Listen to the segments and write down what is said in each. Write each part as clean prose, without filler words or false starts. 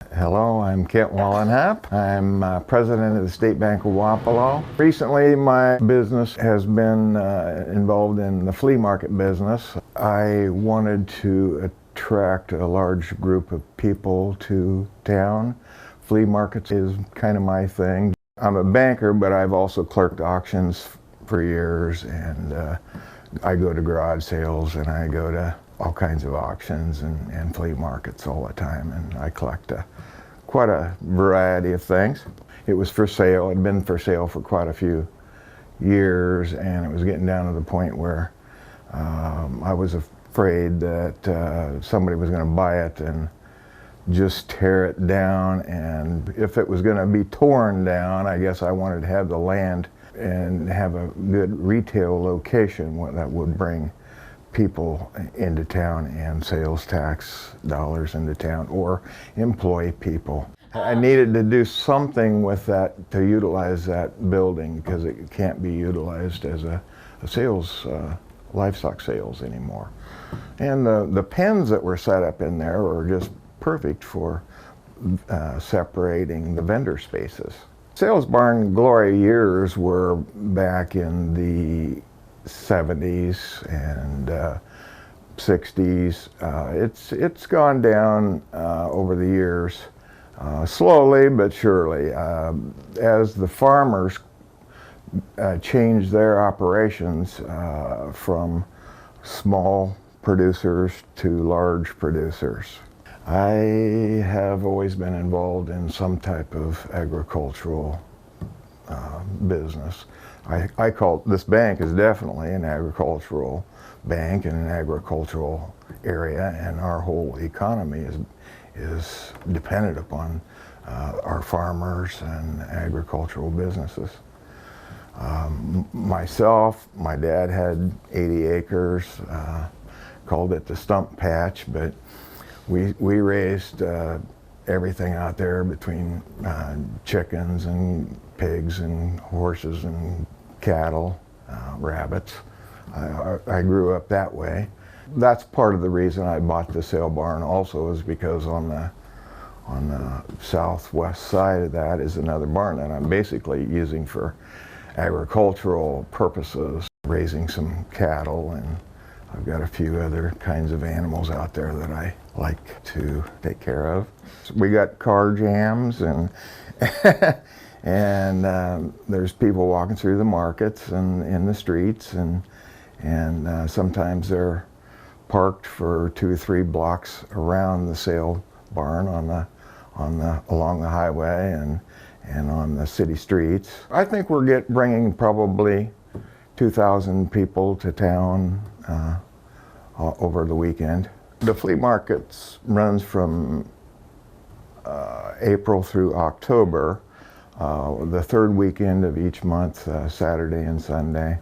Hello, I'm Kent Wallenhap. I'm president of the State Bank of Wapello. Recently, my business has been involved in the flea market business. I wanted to attract a large group of people to town. Flea markets is kind of my thing. I'm a banker, but I've also clerked auctions for years, and I go to garage sales and I go to all kinds of auctions and flea markets all the time, and I collect quite a variety of things. It was for sale. It had been for sale for quite a few years, and it was getting down to the point where I was afraid that somebody was going to buy it and just tear it down, and if it was going to be torn down, I guess I wanted to have the land and have a good retail location that would bring people into town and sales tax dollars into town, or employ people. I needed to do something with that to utilize that building, because it can't be utilized as a sales, livestock sales anymore. And the pens that were set up in there were just perfect for separating the vendor spaces. Sales barn glory years were back in the 70s and 60s. It's gone down over the years, slowly but surely. As the farmers changed their operations from small producers to large producers. I have always been involved in some type of agricultural business. I call this bank is definitely an agricultural bank in an agricultural area, and our whole economy is dependent upon our farmers and agricultural businesses. Myself, my dad had 80 acres, called it the stump patch, but we raised everything out there between chickens and pigs and horses and cattle, rabbits. I grew up that way. That's part of the reason I bought the sale barn also, is because on the southwest side of that is another barn that I'm basically using for agricultural purposes, raising some cattle, and I've got a few other kinds of animals out there that I like to take care of. We got car jams, and and there's people walking through the markets and in the streets, and sometimes they're parked for 2 or 3 blocks around the sale barn along the highway and on the city streets. I think we're bringing probably 2,000 people to town over the weekend. The flea markets runs from April through October, the 3rd weekend of each month, Saturday and Sunday.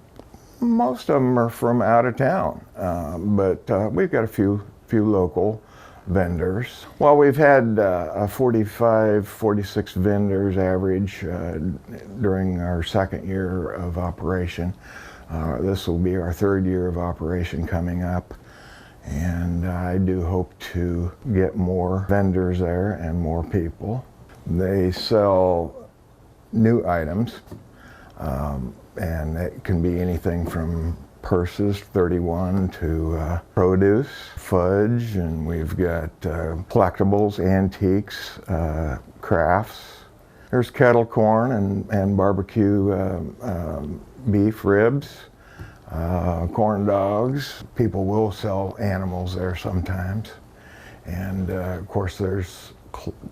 Most of them are from out of town, but we've got a few local vendors. Well, we've had 45, 46 vendors average during our 2nd year of operation. This will be our 3rd year of operation coming up, and I do hope to get more vendors there and more people. They sell new items, and it can be anything from purses, 31, to produce, fudge, and we've got collectibles, antiques, crafts. There's kettle corn and barbecue beef ribs, corn dogs. People will sell animals there sometimes. And of course there's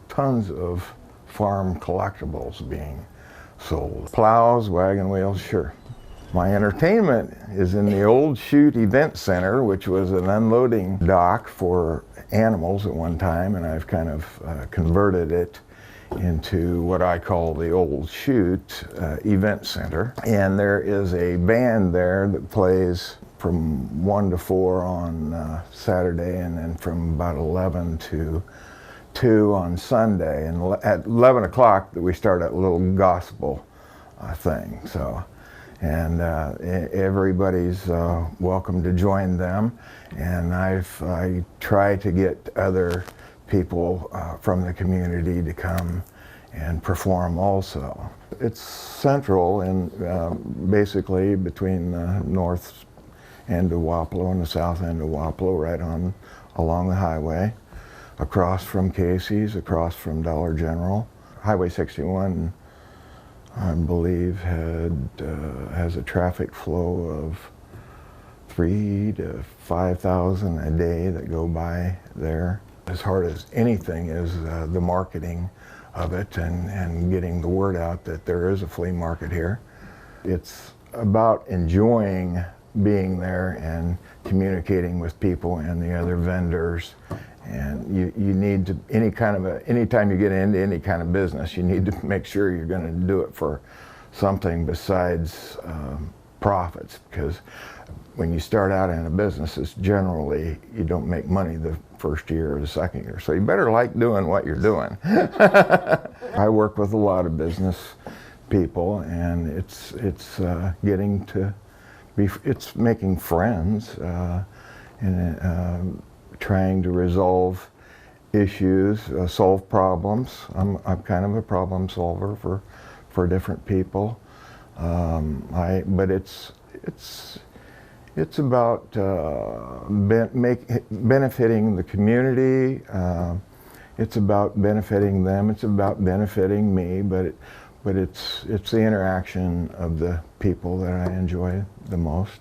tons of farm collectibles being sold. Plows, wagon wheels, sure. My entertainment is in the old Chute Event Center, which was an unloading dock for animals at one time, and I've kind of converted it into what I call the old Chute Event Center. And there is a band there that plays from 1 to 4 on Saturday, and then from about 11 to 2 on Sunday. And at 11 o'clock we start a little gospel thing. So, and everybody's welcome to join them. And I try to get other people from the community to come and perform also. It's central and basically between the north end of Wapello and the south end of Wapello, right on along the highway, across from Casey's, across from Dollar General. Highway 61, I believe, has a traffic flow of 3,000 to 5,000 a day that go by there. As hard as anything is the marketing of it and getting the word out that there is a flea market here. It's about enjoying being there and communicating with people and the other vendors. And you need to, anytime you get into any kind of business, you need to make sure you're going to do it for something besides profits, because when you start out in a business, it's generally, you don't make money the first year or the second year. So you better like doing what you're doing. I work with a lot of business people, and it's getting to be, it's making friends and trying to resolve issues, solve problems. I'm kind of a problem solver for different people. But it's about benefiting the community. It's about benefiting them. It's about benefiting me. But it's the interaction of the people that I enjoy the most.